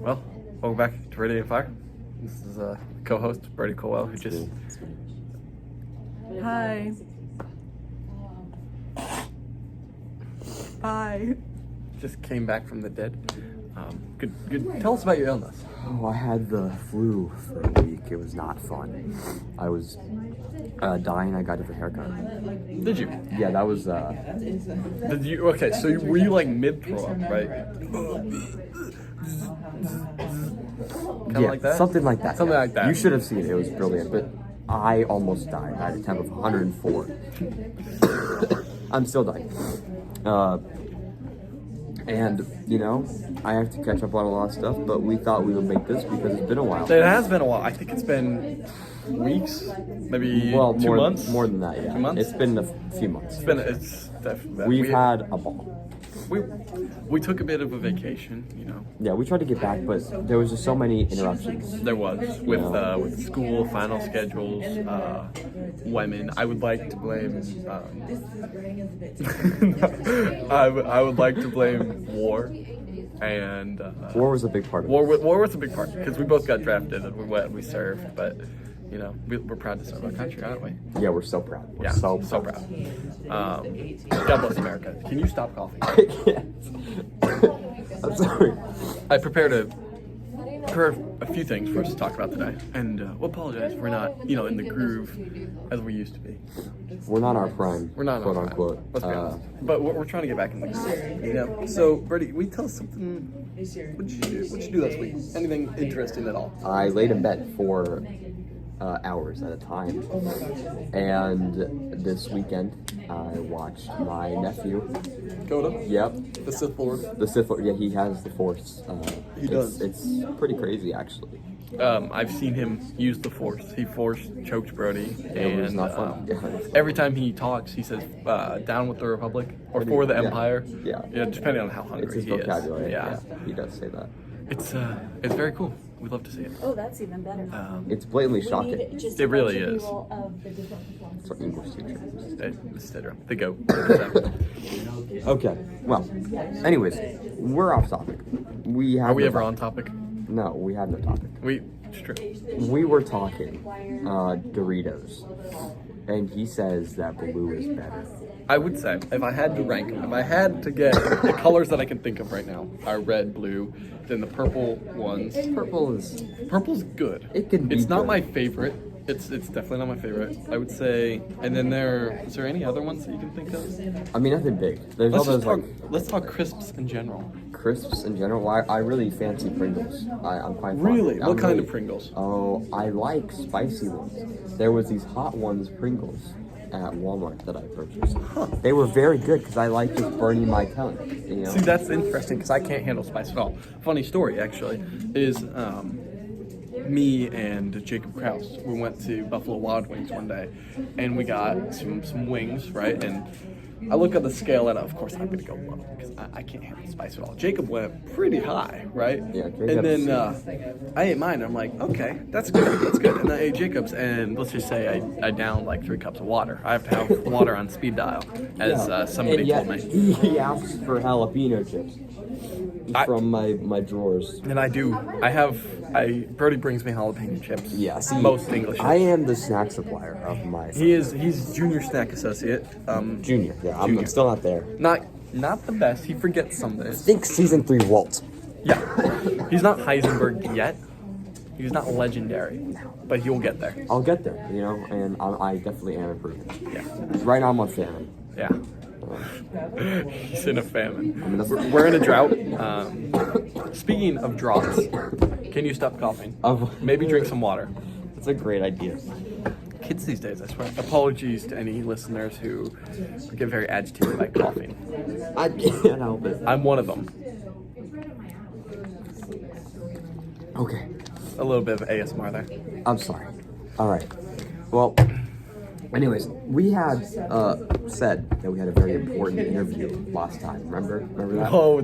Well, welcome back to Radiant Fire. This is co-host Brady Colwell, who just Hi. Hi. just came back from the dead. Good. Tell us about your illness. Oh, I had the flu for a week. It was not fun. I was dying. I got a different haircut. Did you? Yeah, that was. Did you? Okay, so were you like mid throw up, right? Kind of like that. Something like that. Something like that. You should have seen it. It was brilliant. But I almost died. I had a temp of 104. I'm still dying. And, you know, I have to catch up on a lot of stuff, but we thought we would make this because it's been a while. It has been a while. I think it's been weeks, maybe 2 months. More than that, yeah. 2 months? It's been a few months. It's definitely. We've had a ball. We took a bit of a vacation, you know. Yeah, we tried to get back, but there was just so many interruptions. There was with school, final schedules, women. I would like to blame. I would like to blame war, and War was a big part of it. War was a big part because we both got drafted and we went and we served, but. You know, we're proud to serve our country, aren't we? Yeah, we're so proud. We're Yeah, so proud. God bless America. Can you stop coughing? I can't. I'm sorry. I prepared a few things for us to talk about today, and we'll apologize if we're not, you know, in the groove as we used to be. We're not our prime. We're not quote on unquote. Let's be honest. But we're trying to get back in the groove. You know. So, Brady, will you tell us something? What did you do? What did you do last week? Anything interesting at all? I laid in bed for hours at a time, and this weekend I watched my nephew. Coda? Yep. The Sith Lord. The Sith Lord. Yeah, he has the Force. He does. It's pretty crazy, actually. I've seen him use the Force. He Force choked Brody, It was and not fun. every time he talks, he says "down with the Republic" or "for the Empire." Yeah. Depending on how hungry It's his he vocabulary. is. Yeah, he does say that. It's very cool. We'd love to see it. Oh, that's even better. It's blatantly We shocking. need just It a really bunch of is. B-roll of the different performances. For English teachers. Etc. The goat. Okay. Well, anyways, we're off topic. Are we ever on topic? No, we have no topic. It's true. We were talking Doritos, and he says that blue is better. I would say if I had to rank them, if I had to get the colors that I can think of right now are red, blue, then the purple ones. Purple's good. It can be It's not good. my favorite. It's definitely not my favorite. I would say. And then is there any other ones that you can think of? I mean, nothing big. There's all those like Let's talk crisps in general. crisps in general. I really fancy Pringles. I'm quite fond. Really? I'm What kind really- of Pringles? Oh, I like spicy ones. There was these hot ones Pringles at Walmart that I purchased. They were very good because I like just burning my tongue. You know. See, that's interesting because I can't handle spice at all. Funny story, actually, is me and Jacob Kraus, we went to Buffalo Wild Wings one day, and we got some wings, right? And I look at the scale, and of course I'm gonna go low because I can't handle spice at all. Jacob went pretty high, right? Yeah, Jacob and then I ate mine. And I'm like, okay, that's good. And I ate Jacob's, and let's just say I downed like 3 cups of water. I have to have water on speed dial, as somebody and yet, told me. He asked for jalapeno chips from my drawers. And Brody brings me jalapeno chips. Yeah, see, most English. I am the snack supplier of my. He's junior snack associate. Junior. Yeah, I'm Junior. still not there. Not the best. He forgets some days. Think season 3 Walt. Yeah, he's not Heisenberg yet. He's not legendary, but he'll get there. I'll get there, you know, and I definitely am improving. Yeah, Right now I'm on famine. yeah. He's in a famine. I mean, that's We're in a drought. Speaking of droughts, can you stop coughing? Maybe drink some water. That's a great idea. Kids these days, I swear. Apologies to any listeners who get very agitated by coughing. I can't help it. I'm one of them. Okay, A little bit of ASMR there. I'm sorry. All right. Well, Anyways, we had said that we had a very important interview last time. Remember that? Oh,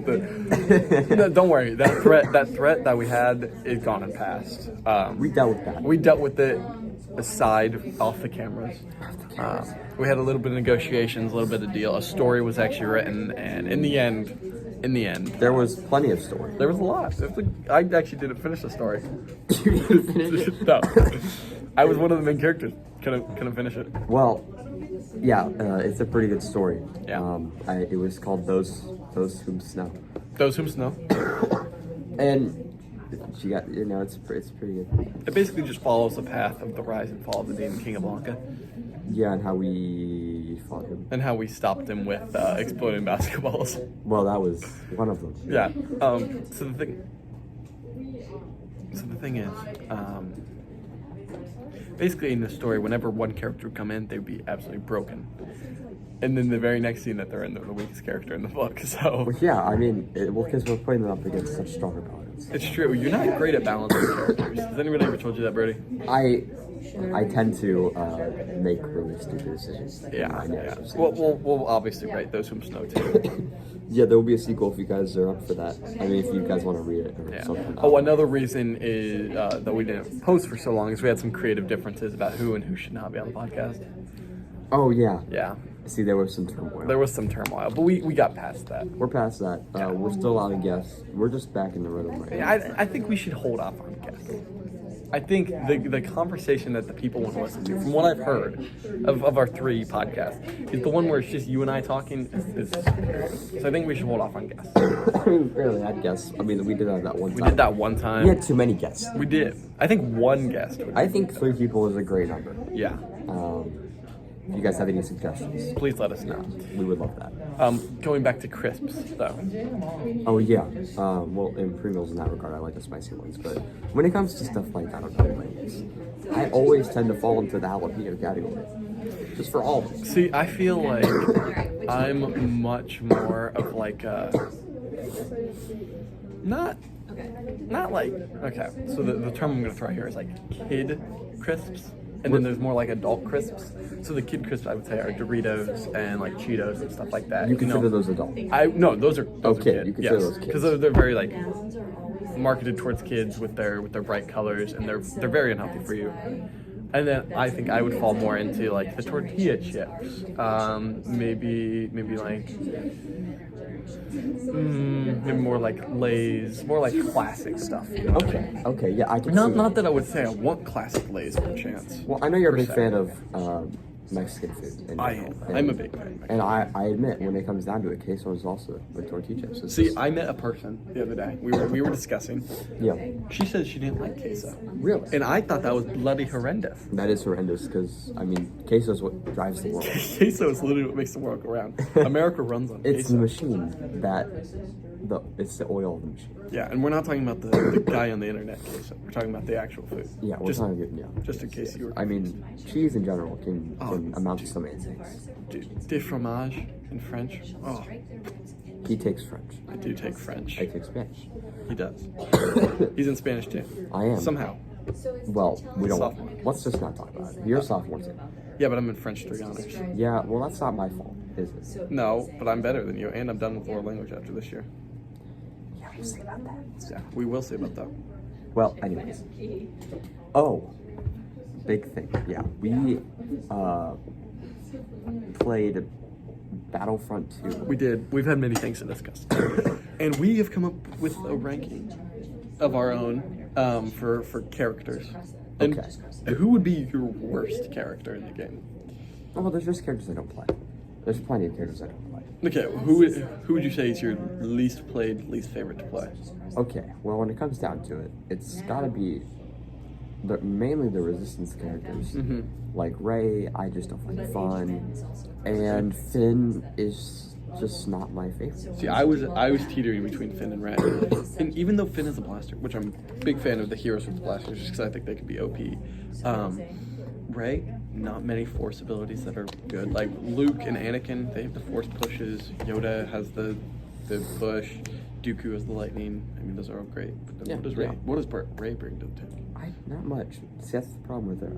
no, don't worry. That threat that we had is gone and past. We dealt with that. We dealt with it aside, off the cameras. We had a little bit of negotiations, a little bit of deal. A story was actually written, and in the end, There was plenty of story. there was a lot. I actually didn't finish the story. You didn't finish it? No, I was one of the main characters. Couldn't finish it. Well, yeah, it's a pretty good story. Yeah. It was called Those Whom Snow, Those whom snow. and she got it's pretty good. It basically just follows the path of the rise and fall of the Demon King of Blanca, Yeah, and how we fought him. and how we stopped him with exploding basketballs. Well, that was one of them. Yeah. So the thing is, basically in the story, whenever one character would come in, they would be absolutely broken. And then the very next scene that they're in, they're the weakest character in the book. So Well, yeah, I mean, because we're putting them up against such strong opponents. it's true. You're not great at balancing characters. Has anybody ever told you that, Brody? I tend to make really stupid decisions. in Yeah. my Yeah. narratives. We'll obviously write Those Whom Snow too. Yeah, there will be a sequel if you guys are up for that. I mean, if you guys want to read it or Yeah. something. Oh, another reason is that we didn't post for so long is we had some creative differences about who and who should not be on the podcast. Oh, yeah. Yeah. See, there was some turmoil. There was some turmoil, but we got past that. We're past that. We're still on a guess. We're just back in the rhythm right now. I think we should hold off on guests. I think the conversation that the people want to listen to, from what I've heard of our 3 podcasts, is the one where it's just you and I talking. So I think we should hold off on guests. Really, I'd guess. I mean, we did have that one time. We did that one We time. had too many guests. We did. I think one guest. I think 3 people is a great number. Yeah. If you guys have any suggestions, Please let us know. we would love that. Going back to crisps, though. Oh, yeah. Well, in Pringles in that regard, I like the spicy ones. But when it comes to stuff like, I don't know, Lay's, I always tend to fall into the jalapeno category. Just for all of them. See, I feel like I'm much more of like a not like, okay, so the term I'm gonna throw here is like kid crisps, and then there's more like adult crisps. So the kid crisps I would say are Doritos and like Cheetos and stuff like that. You consider those adult. No, those are Okay, kid. you consider those kids. because they're very like marketed towards kids with their bright colors, and they're very unhealthy for you. And then I think I would fall more into like the tortilla chips, maybe like maybe more like Lay's, more like classic stuff. You know what I mean? Okay, yeah, I can see. Not that I would say I want classic Lay's for a chance. Well, I know you're a big Per se. fan of Mexican food. in I general, am. I'm a big fan. And I admit, when it comes down to it, queso is also with tortilla chips. It's See, just- I met a person the other day. We were discussing. yeah, She said she didn't like queso. really. And I thought that was bloody horrendous. That is horrendous because, I mean, queso is what drives the world. Queso is literally what makes the world go round. America runs on It's the queso. machine that, it's the oil of the machine. Yeah, and we're not talking about the guy on the internet queso. We're talking about the actual food. Yeah, we're just, talking, yeah. just in case you were. I mean, cheese in general can Oh, amount to so many things. De fromage in French. Oh, He takes French. I do take French. I take Spanish. He does. He's in Spanish too. I am. Somehow. Well, we don't. Sophomore. Let's just not talk about it. You're a sophomore too. Yeah, but I'm in French 3 honors. Yeah, well, that's not my fault, is it? No, but I'm better than you, and I'm done with world language after this year. Yeah, we'll see about that. Yeah, we will see about that. Well, anyways. Oh, big thing. Yeah, we played Battlefront 2. We did. We've had many things to discuss, and we have come up with a ranking of our own for characters. And Okay. who would be your worst character in the game? Oh, well, there's just characters I don't play. There's plenty of characters I don't play. Okay, who would you say is your least played, least favorite to play? Okay, well, when it comes down to it, it's gotta be mainly the Resistance characters. Mm-hmm. Like Rey, I just don't find fun, and Finn is just not my favorite. See, I was teetering between Finn and Rey, and even though Finn is a blaster, which I'm a big fan of the heroes with blasters, just because I think they could be OP. Rey, not many Force abilities that are good. Like Luke and Anakin, they have the Force pushes. Yoda has the push. Dooku has the lightning. I mean, those are all great. But then Yeah, what does yeah. Rey bring to the table? Not much. See, that's the problem with her.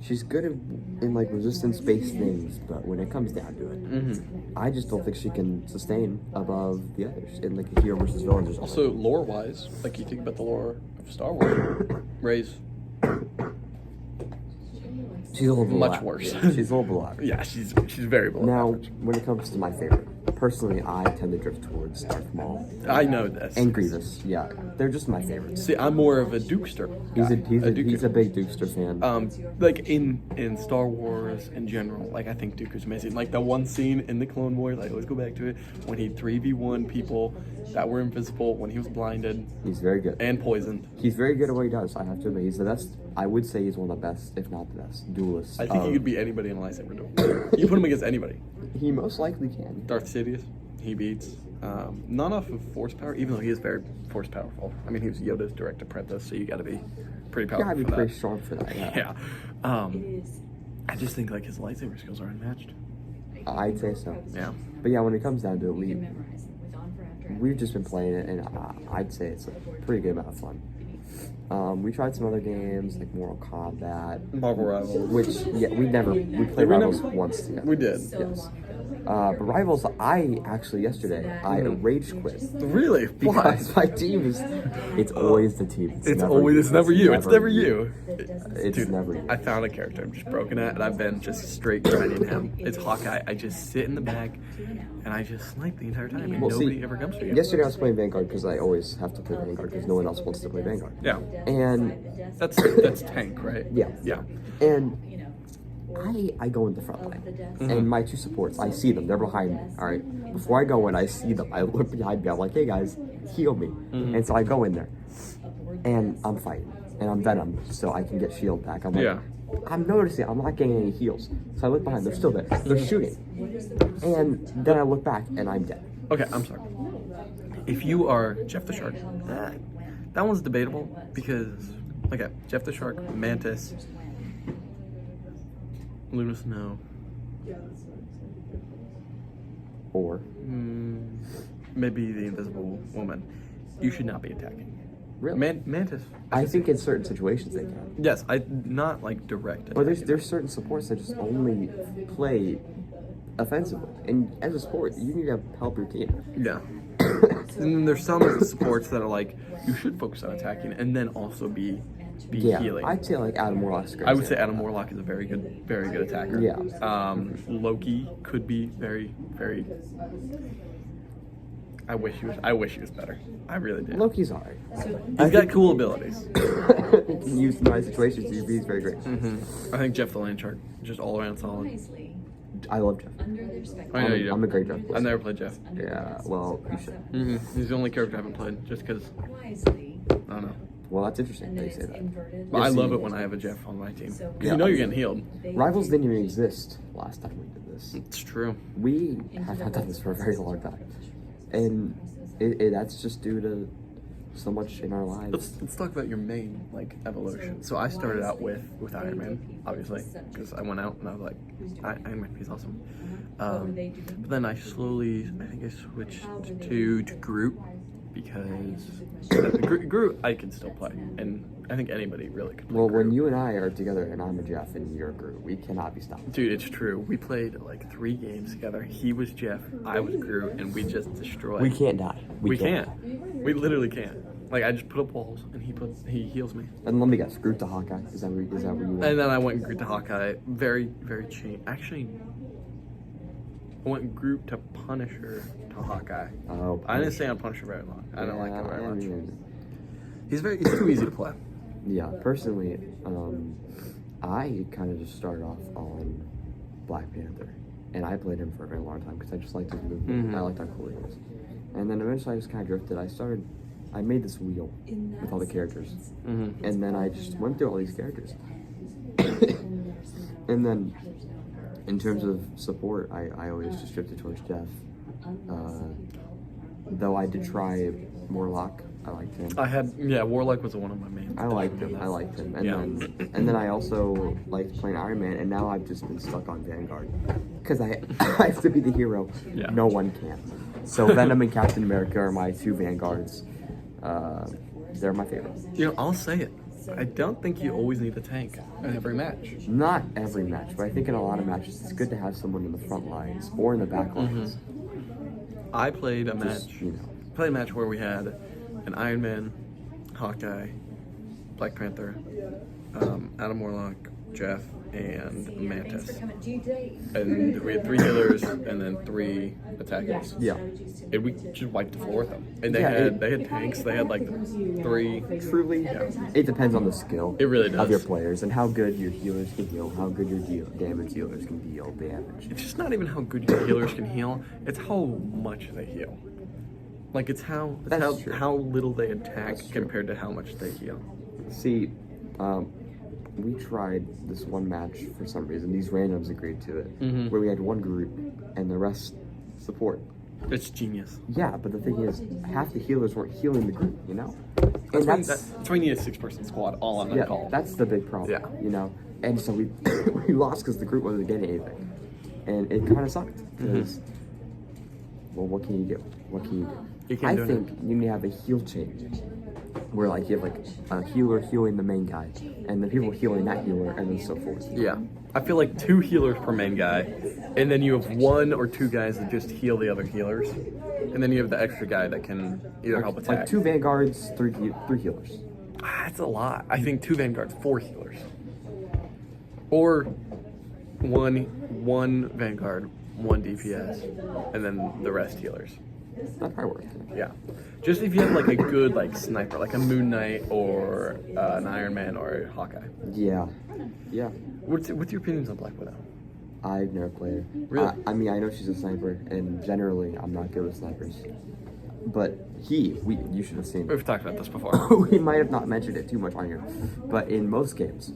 she's good in like resistance-based things, but when it comes down to it, I just don't think she can sustain above the others in like a hero versus villain. Or Also, lore-wise, like you think about the lore of Star Wars, Rey's she's a little below much average. worse. She's a little below average. yeah, she's very below Now, average. when it comes to my favorite, personally, I tend to drift towards Darth Maul I know this. and Grievous. Yeah, they're just my favorites. See, I'm more of a Dukester. He's a Dooku. he's a big Dukester fan. Like in Star Wars in general, like I think Dooku's amazing. Like the one scene in the Clone Wars, I always go back to it when he 3v1 people that were invisible when he was blinded He's very good. and poisoned. He's very good at what he does. I have to admit, he's the best. I would say he's one of the best, if not the best, duelists. I think he could beat anybody in a lightsaber duel. You put him against anybody. He most likely can. Darth Sidious, he beats. Not off of force power, even though he is very force powerful. I mean, he was Yoda's direct apprentice, so you got to be pretty You powerful. gotta be for that. pretty strong for that. Yeah. I just think like his lightsaber skills are unmatched. I'd say so. Yeah. But yeah, when it comes down to it, we've just been playing it, and I'd say it's a pretty good amount of fun. We tried some other games like Mortal Kombat, Marvel Rivals. which we played we Rivals never- once together. We did. Yes. But Rivals, I actually yesterday I rage quit Really? Why? because my team is. It's always the team. It's never you. It's never you. It's Dude, never you. I found a character I'm just broken at, and I've been just straight grinding him. It's Hawkeye. I just sit in the back, and I just snipe the entire time, and Well, nobody see, ever comes for you. Yesterday I was playing Vanguard because I always have to play Vanguard because no one else wants to play Vanguard. Yeah. And That's tank, right? yeah, Yeah. and I go in the front line, and my two supports, I see them, they're behind me. All right, before I go in, I see them. I look behind me. I'm like, hey guys, heal me. And so I go in there, and I'm fighting, and I'm Venom, so I can get shield back. I'm like, Yeah. I'm noticing I'm not getting any heals, so I look behind. They're still there. They're shooting, and then I look back, and I'm dead. Okay, I'm sorry. If you are Jeff the Shark, that one's debatable because, okay, Jeff the Shark, Mantis, Luna Snow, Or maybe the Invisible Woman. You should not be attacking. really, Mantis. I think in certain situations they can. Yes, I not like direct. But attacking. there's certain supports that just only play offensively, and as a sport, you need to help your team. Yeah. And then there's some supports that are like you should focus on attacking and then also be Yeah, healing. I'd say like Adam Warlock's great. I would say Adam Warlock is a very good attacker. Yeah. Loki could be very, very. I wish he was better. I really do. Loki's alright. He's got cool abilities. Used in the right situations, he's very great. I think Jeff the Land Shark, just all around solid. I love Jeff. I know you do. I'm a great Jeff. I've never played Jeff. Yeah, well, you should. He's the only character I haven't played, just because I don't know. Well, that's interesting that you say that. But I Yes, love you- it when I have a Jeff on my team. 'Cause Yeah. you know you're getting healed. Rivals didn't even exist last time we did this. It's true. We have not done this for a very long time, and that's just due to so much in our lives. Let's talk about your main like evolution. So I started out with Iron Man, obviously, because I went out and I was like, Iron Man, he's awesome. But then I slowly, I think I switched to Groot because Groot I can still play, and I think anybody really could play Well, Groot. when you and I are together, and I'm a Jeff and you're a Groot, we cannot be stopped. Dude, it's true. We played like 3 games together. He was Jeff, I was Groot, and we just destroyed. We can't die. We can't. We literally can't. Like I just put up walls, and he heals me. And let me guess, Groot to Hawkeye. Is that where you went? And then I went Groot to Hawkeye. Very, very cheap. Actually, I went Groot to Punisher to Hawkeye. Oh, I didn't stay on Punisher very long. I don't like him very I much. mean, He's too easy to play. yeah, personally, I kind of just started off on Black Panther, and I played him for a very long time because I just liked his movement. I liked how cool he was. And then eventually I just kind of drifted. I made this wheel with all the characters, and then I just went through all these characters. And then, in terms of support, I always just drifted towards Jeff. Though I did try Warlock. I liked him. Warlock was one of my main. I liked him, and Yeah. then I also liked playing Iron Man, and now I've just been stuck on Vanguard because I have to be the hero. Yeah. No one can. So Venom and Captain America are my 2 Vanguards. They're my favorites. I'll say it. I don't think you always need a tank in every match. Not every match, but I think in a lot of matches it's good to have someone in the front lines or in the back lines. I played a Just, match. you know. Played a match where we had an Iron Man, Hawkeye, Black Panther, Adam Warlock, Jeff, and Mantis. And we had 3 healers and then 3 attackers. Yeah. And we just wiped the floor with them. And they Yeah, had tanks. They had like 3. Truly, it depends on the skill It really of your does. players and how good your healers can heal, how good your damage dealers can deal damage. It's just not even how good your healers can heal. It's how much they heal. Like it's That's true. how little they attack That's true. compared to how much they heal. See, we tried this one match for some reason. These randoms agreed to it, where we had one group and the rest support. It's genius. Yeah, but the thing is, half the healers weren't healing the group, you know? That's And why you need a 6-person squad all on that yeah, call. that's the big problem. Yeah. You know, and so we we lost because the group wasn't getting anything, and it kind of sucked because, well, what can you do? What can you do? You can't I do think you need to have a heal chain where like you have like a healer healing the main guy, and the people healing that healer, and then so forth. Yeah. I feel like 2 healers per main guy, and then you have 1 or 2 guys that just heal the other healers, and then you have the extra guy that can either help attack. Like 2 vanguards, 3 healers. That's a lot. I think 2 vanguards, 4 healers, or one vanguard, 1 DPS, and then the rest healers. That probably works. Yeah. Just if you have like a good like sniper, like a Moon Knight or an Iron Man or a Hawkeye. Yeah, yeah. What's your opinions on Black Widow? I've never played her. Really? I mean, I know she's a sniper, and generally, I'm not good with snipers. But you should have seen. We've talked about this before. We might have not mentioned it too much on here, but in most games,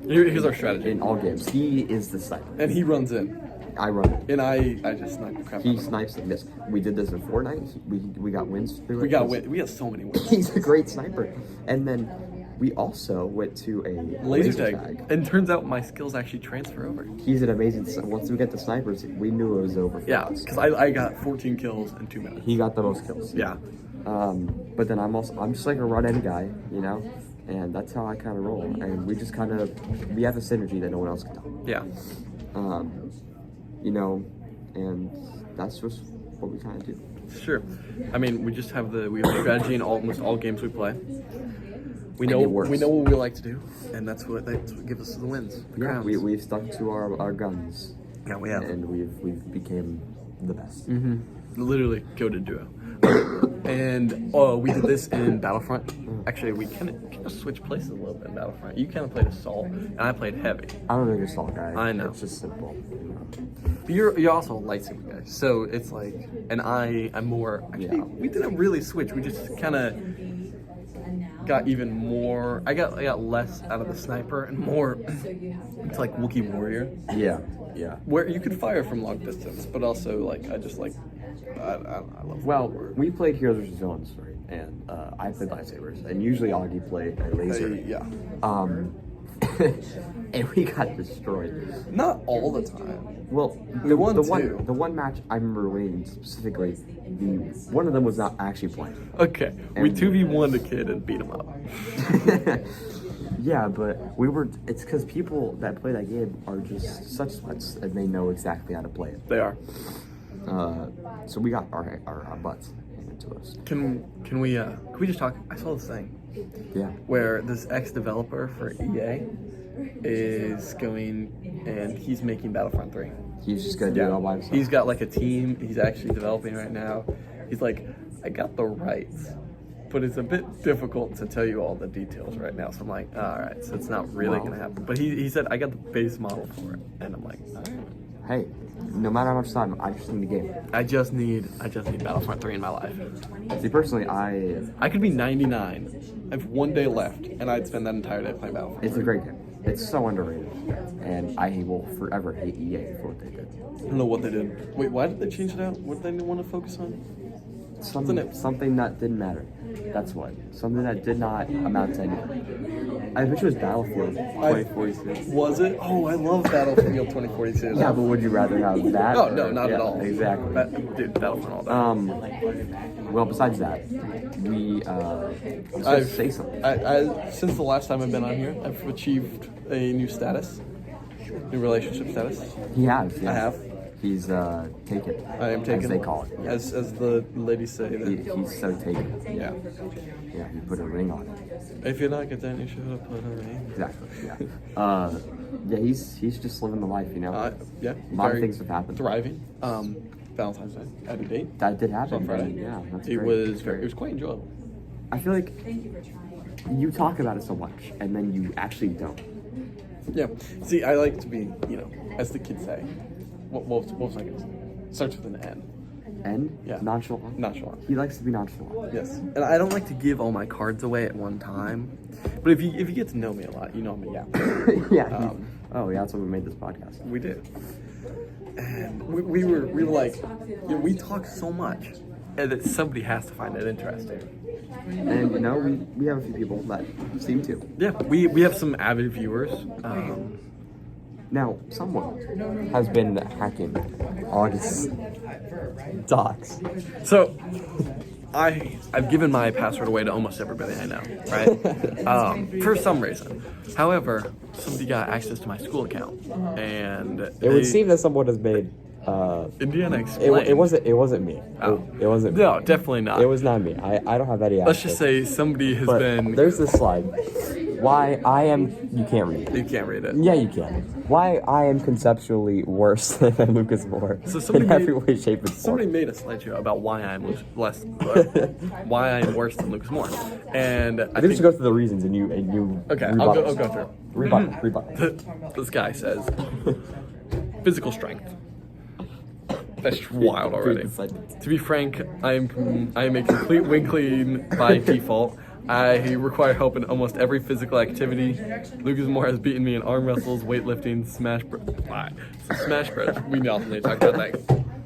Here's our strategy. in all games, he is the sniper. And he runs in, I run it. and I just snipe the crap out He of him. snipes and miss. We did this in Fortnite. We got wins through it. We got so many wins. He's a great sniper. And then we also went to a Laser tag. And turns out my skills actually transfer over. He's an amazing. Once we get the snipers, we knew it was over. For Yeah, us. because I got 14 kills in 2 minutes. He got the most kills. Yeah. But then I'm just like a run-in guy, you know, and that's how I kind of roll. And we just we have a synergy that no one else can tell. Yeah. You know, and that's just what we kind of do. Sure. I mean, we just have we have a strategy in almost all games we play. We And know it works. what we like to do, and that's what gives us the wins. The Yeah, crowns. we've stuck to our guns, Yeah, we have. and we've became the best. Literally go to duo. And we did this in Battlefront. Actually, we kind of switched places a little bit in Battlefront. You kind of played assault, and I played heavy. I'm a big assault guy. I know. It's just simple. You know. But you're also a lightsaber guy, so it's like, and I'm more. Actually, Yeah. we didn't really switch. We just kind of got even more. I got less out of the sniper and more into like Wookiee warrior, Yeah, yeah. where you could fire from long distance, but also like I love. Well, we played Heroes vs. Villains, right? And I played lightsabers, and usually Augie played a laser. Yeah. And we got destroyed. Not all the time. Well, The one, the too. one match I remember winning specifically, one of them was not actually playing. Okay, we And- 2v1 the kid and beat him up. Yeah, but it's because people that play that game are just such sluts and they know exactly how to play it. They are. So we got our butts handed to us. Can we just talk? I saw this thing Yeah. where this ex-developer for EA is going and he's making Battlefront 3. He's just gonna do it all by himself. He's got like a team. He's actually developing right now. He's like, I got the rights, but it's a bit difficult to tell you all the details right now. So I'm like, all right, so it's not really Wow. gonna happen. But he said I got the base model for it, and I'm like, all right. Hey, no matter how much time, I just need the game. I just need Battlefront 3 in my life. See, personally, I could be 99. I have 1 day left, and I'd spend that entire day playing Battlefront. it's a great game. It's so underrated, and I will forever hate EA for what they did. I don't know what they did. Wait, why did they change it out? What did they want to focus on? Something that didn't matter. That's what. Something that did not amount to anything. I bet you it was Battlefield 2042. Was it? Oh, I love Battlefield 2042. Yeah, but would you rather have that? Oh, no, or- not yeah, at all. Exactly. Dude, Battlefield all day. Well, besides that, we I've- say something. Since the last time I've been on here, I've achieved a new status, new relationship status. He has. Yeah. I have. He's taken. I am taken. as they call it. Yeah. As the ladies say. That, He's so taken. yeah. Yeah, he put a ring on it. If you're not good, then you should have put a ring. Exactly. Yeah. Yeah. He's just living the life, you know. Yeah. A lot of things have happened. Thriving. Valentine's Day. I had a date. That did happen. On Friday. Yeah, that's It great. was very. It was quite enjoyable. I feel like you talk about it so much, and then you actually don't. Yeah. See, I like to be, as the kids say. What was I going to say? Starts with an N. And Yeah. nonchalant. Nonchalant. He likes to be nonchalant. Yes. And I don't like to give all my cards away at one time. But if you get to know me a lot, you know I'm a yapper. Yeah. Oh, yeah. That's what we made this podcast. We did. And we were like, we talk so much and that somebody has to find it interesting. And we have a few people that seem to. Yeah, we have some avid viewers. Now, someone has been hacking August's docs. So I've given my password away to almost everybody I know, right? For some reason. However, somebody got access to my school account, and It would seem that someone has made. Indiana explained. It wasn't me. Oh. It wasn't me. No, definitely not. It was not me. I don't have any access. Let's just say somebody has But been. there's this slide. Why I am. You can't read it. You can't read it. Yeah, you can. Why I am conceptually worse than Lucas Moore So somebody in every made- way, shape, and Somebody form. made a slideshow about why I'm why I'm worse than Lucas Moore, and I think we should go through the reasons and you Okay, rebut I'll us. go through. Rebut. This guy says physical strength. That's wild already. To be frank, I am a complete weakling by default. I require help in almost every physical activity. Lucas Moore has beaten me in arm wrestles, weightlifting, smash bros. We definitely talk about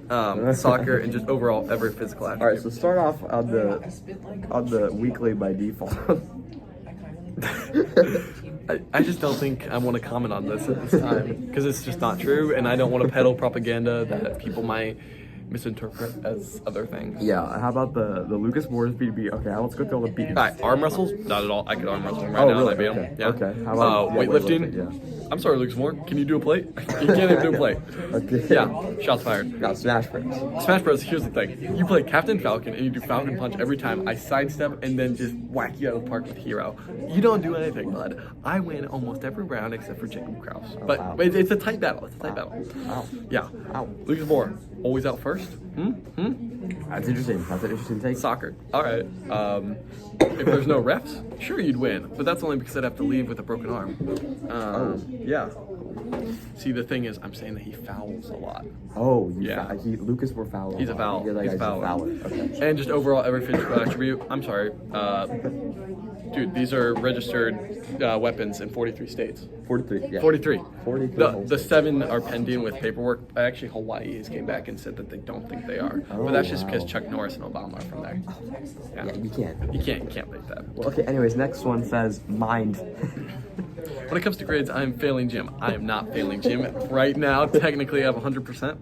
that. Soccer and just overall every physical activity. All right, so start off on the weekly by default. I just don't think I want to comment on this at this time because it's just not true, and I don't want to peddle propaganda that people might misinterpret as other things. Yeah, how about the Lucas Moore's BB? Okay, let's go through all the beats. All right, arm wrestles? Not at all. I could arm wrestle him right Oh, now. really? And I beat him. Okay. Yeah. Okay. How about weightlifting? weightlifting? I'm sorry, Lucas Moore. Can you do a plate? You can't even do a plate. Okay. Yeah. Shots fired. Now, Smash Bros. Smash Bros. Here's the thing. You play Captain Falcon and you do Falcon Punch every time. I sidestep and then just whack you out of the park with Hero. You don't do anything, bud. I win almost every round except for Jacob Krause. But, wow. but it's a tight battle. It's a tight battle. Wow. Yeah. Ow. Lucas Moore. Always out first? That's interesting. That's an interesting take. Soccer. All right. If there's no refs, sure you'd win, but that's only because I'd have to leave with a broken arm. Yeah. See, the thing is, I'm saying that he fouls a lot, Oh, Yeah. Lucas Moore foul. He's a foul. Yeah, that He's a guy's foul. fouler. Okay. and just overall every physical attribute. I'm sorry, dude. These are registered weapons in 43 states. 43. Yeah. 43. 43 The 7 are pending with paperwork. Actually, Hawaii has came back and said that they don't think they are. But that's just because wow. Chuck Norris and Obama are from there. Yeah, you can't. You can't beat that. Well, okay, anyways, next one says mind. When it comes to grades, I am failing gym. I am not failing gym right now. Technically, I have 100%.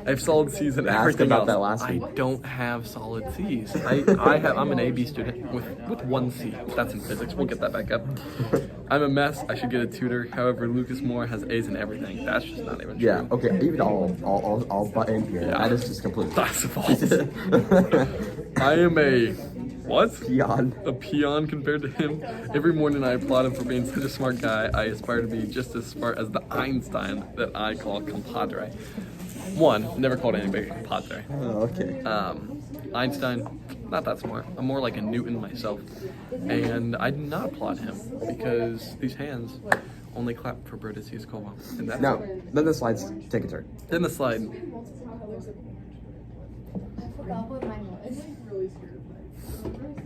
I have solid C's in Ask everything about else. that last I week. don't have solid C's. I'm an AB student with 1 C. That's in physics. We'll get that back up. I'm a mess. I should get a tutor. However, Lucas Moore has A's in everything. That's just not even true. Yeah, okay, even I'll butt in here. Yeah. That is just completely That's false. I am a what? Peon. A peon compared to him. Every morning I applaud him for being such a smart guy. I aspire to be just as smart as the Einstein that I call compadre. One, never called anybody compadre. Oh, okay. Einstein, not that smart. I'm more like a Newton myself. And I do not applaud him because these hands only clap for Brutus Yuskova. And that's Now, then the slides take a turn. Then the slide.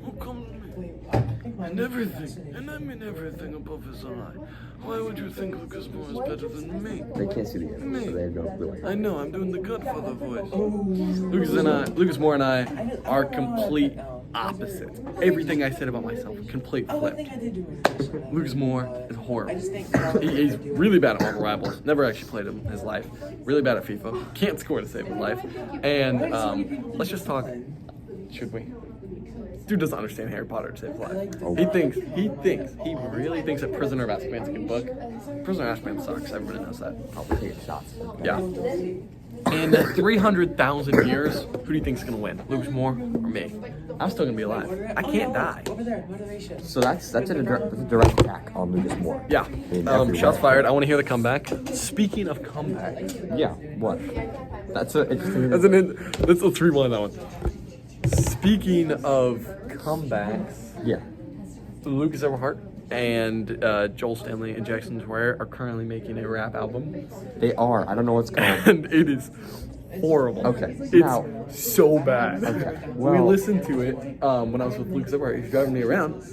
Oh, come to me. And everything, and I mean everything above his eye. Why would you think Lucas Moore is better than me? They can't see the image, so they have no clue. I know, I'm doing the Godfather voice. Lucas Moore and I are complete opposites. Everything I said about myself, complete flipped. Lucas Moore is horrible. He's really bad at Marvel Rivals. Never actually played him in his life. Really bad at FIFA. Can't score to save his life. And let's just talk. Should we? Dude doesn't understand Harry Potter to save his life. He really thinks that Prisoner of Azkaban's a good book. Prisoner of Azkaban sucks. Everybody knows that. I'll take shots. Yeah. In 300,000 years, who do you think's gonna win? Lucas Moore or me? I'm still gonna be alive. I can't die. So that's a direct attack on Lucas Moore. Yeah. In every Shots way. fired. I want to hear the comeback. Speaking of comeback, Yeah. What? That's an interesting. let's rewind that one. Speaking of comebacks, Yeah. Lucas Everhart and Joel Stanley and Jackson Ware are currently making a rap album, They are. I don't know what's going on. and it is horrible. Okay, It's now- so bad. Okay, We well- listened to it when I was with Lucas Everhart. He's driving me around.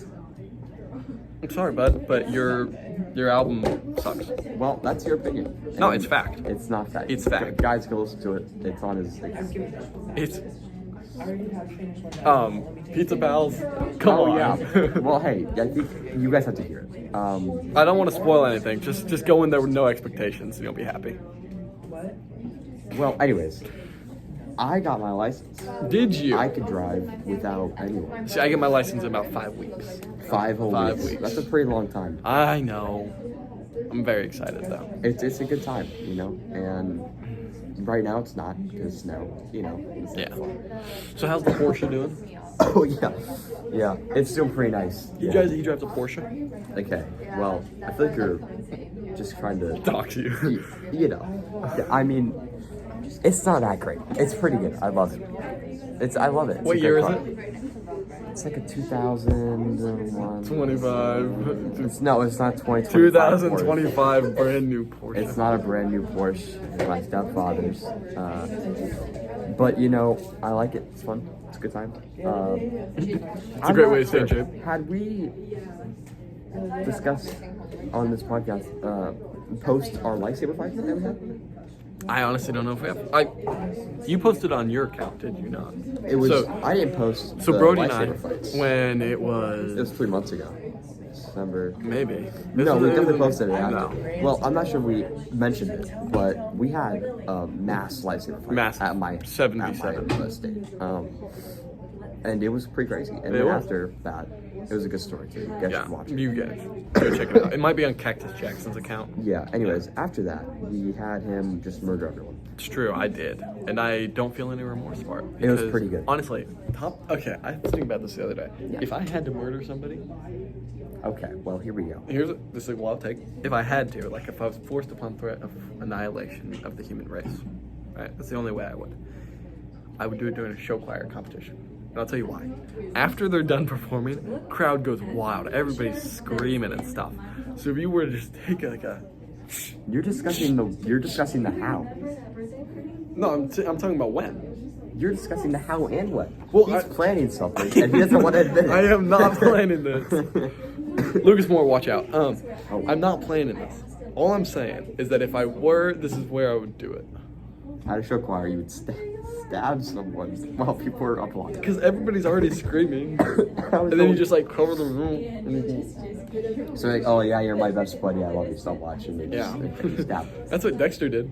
I'm sorry, bud, but your album sucks. Well, that's your opinion. No, it's fact. It's not fact. It's fact. Guys, go listen to it. It's on his. It's Pizza Pals. Come Oh on. yeah. Well, hey, I think you guys have to hear it. I don't want to spoil anything. Just go in there with no expectations, and you'll be happy. Well, anyways, I got my license. Did you? I could drive without anyone. See, I get my license in about 5 weeks. 5 whole 5 weeks. weeks. That's a pretty long time. I know. I'm very excited though. It's a good time, you know. And right now it's not because snow, you know. It's not Yeah. fun. So how's the Porsche doing? Oh yeah, yeah. It's still pretty nice. You Yeah. you drive the Porsche? Okay. Well, I feel like you're just trying to Talk to you. you know. Yeah, I mean, it's not that great. It's pretty good. I love it. I love it. It's What a year good is car. it? It's like a 2001. 25. It's not 2025. 2025 brand new Porsche. It's not a brand new Porsche. It's my stepfather's. But you know, I like it. It's fun. It's a good time. It's a great way to stay in shape. Had we discussed on this podcast, post our lightsaber fights that we had? I honestly don't know if we have. You posted on your account, did you not? It was. So, I didn't post. so the Brody and I, lightsaber fights. when it It was was 3 months ago. December. maybe. No, we definitely posted it No. after. Well, I'm not sure we mentioned it, but we had a mass lightsaber fight Mass. at my 7v7. at my estate. And it was pretty crazy. And It then was. after that, it was a good story too. You guys Yeah, should watch it. you guys go check it out. It might be on Cactus Jackson's account. Yeah. Anyways, after that, we had him just murder everyone. It's true, I did, and I don't feel any remorse for it. It was because, pretty good. Honestly, okay, I was thinking about this the other day. Yeah. If I had to murder somebody, Okay. Well, here we go. this is what I'll take. If I had to, like if I was forced upon threat of annihilation of the human race, right? That's the only way I would. I would do it during a show choir competition. And I'll tell you why. After they're done performing, crowd goes wild. Everybody's screaming and stuff. So if you were to just take like a You're discussing the how. no, I'm talking about when. You're discussing the how and what. Well, He's I- planning something, and he doesn't want to admit it. I am not planning this. Lucas Moore, watch out. I'm not planning this. All I'm saying is that if I were, this is where I would do it. At a show choir, you would stab someone while people were applauding. Because everybody's already screaming. And then you just like cover the room. And So like, oh yeah, you're my best buddy. I love you so much, and they just, Yeah. they just stab. That's what Dexter did.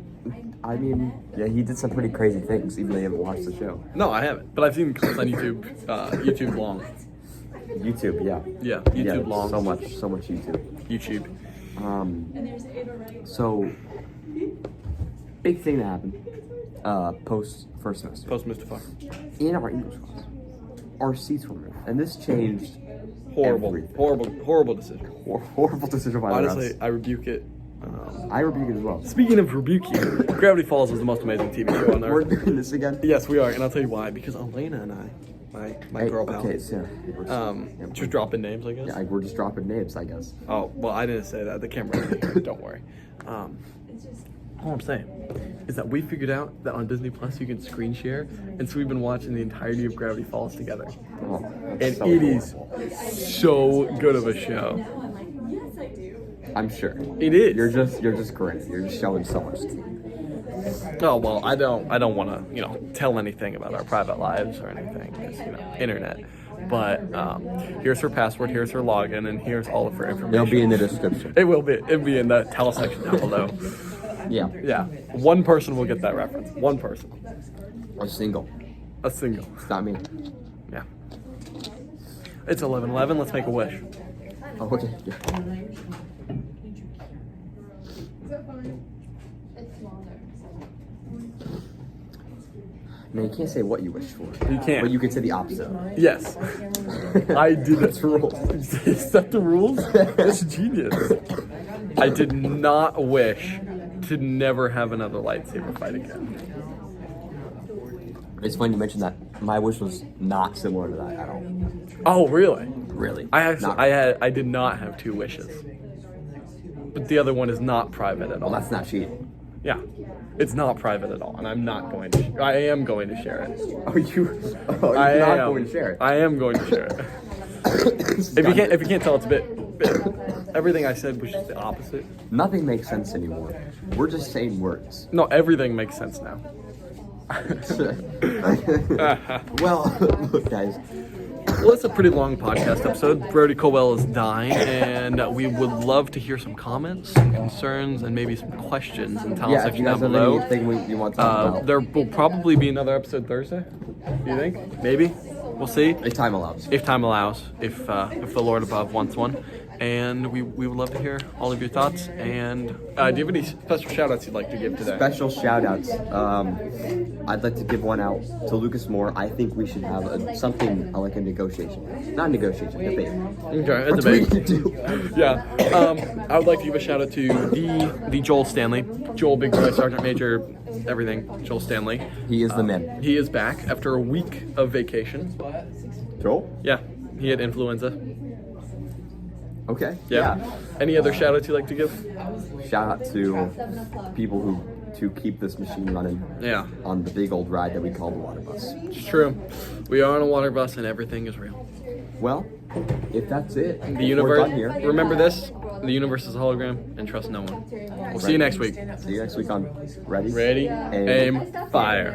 I mean, yeah, he did some pretty crazy things, even though you haven't watched the show. No, I haven't. But I've seen clips on YouTube. YouTube long. YouTube, yeah. Yeah, YouTube Yeah, long. so much YouTube. YouTube. So, big thing that happened, post first semester. Post Mustafa. In our English class, our seats were moved, and this changed Horrible. everything. Horrible decision. Horrible decision by the Honestly, refs. I rebuke it. I rebuke it as well. Speaking of rebuking, Gravity Falls is the most amazing TV show on We're earth. doing this again. Yes, we are, and I'll tell you why. Because Elena and I, my Hey, girl pal, okay, Sarah. just dropping names, I guess. Yeah, we're just dropping names, I guess. Oh, well, I didn't say that. The camera, don't worry. All I'm saying is that we figured out that on Disney Plus you can screen share, and so we've been watching the entirety of Gravity Falls together. Oh, And so it cool. is so good of a show. I'm sure. It is. You're just great. You're just showing so much. Oh well, I don't want to tell anything about our private lives or anything, 'cause, internet. But here's her password, here's her login, and here's all of her information. It'll be in the description. It will be. It'll be in the tell section down below. Yeah. Yeah, one person will get that reference. One person, A single. a single. It's not me. Yeah. It's 11:11. Let's make a wish. Oh, okay. Yeah. No, you can't say what you wish for. You can't. But you can say the opposite. Yes, I did it. That's rules. Is that the rules? That's genius. I did not wish to never have another lightsaber fight again. It's funny you mentioned that. My wish was not similar to that at all. Oh, really? Really. I I did not have two wishes, but the other one is not private at all. Well, that's not cheating. Yeah, it's not private at all, and I'm not going to. I am going to share it. Oh, you're I not am going to share it. I am going to share it. If you can't tell, it's a bit. Everything I said was just the opposite. Nothing makes sense anymore. We're just saying words. No, everything makes sense now. Well, look, guys. Well, it's a pretty long podcast episode. Brody Colwell is dying, and we would love to hear some comments, some concerns, and maybe some questions in the comment Yeah, if section you guys down have below. anything you want to talk about, There will probably be another episode Thursday. Do you think? Maybe. We'll see. if time allows. If time allows, if the Lord above wants one. And we would love to hear all of your thoughts. And do you have any special shout outs you'd like to give today? Special shout outs. I'd like to give one out to Lucas Moore. I think we should have something like a negotiation. Not a negotiation, debate. Okay, a That's what we debate. can do. Yeah. I would like to give a shout out to the Joel Stanley. Joel, Big Boy, Sergeant Major, everything. Joel Stanley. He is the man. He is back after a week of vacation. Joel? Yeah, he had influenza. Okay. Yeah. Any other shout outs you'd like to give? Shout out to people who to keep this machine running Yeah, on the big old ride that we call the water bus. it's true. We are on a water bus and everything is real. Well, if that's it, The we're universe, done here. remember this, the universe is a hologram and trust no one. We'll see you next week. See you next week on Ready? Ready, Aim. aim, fire.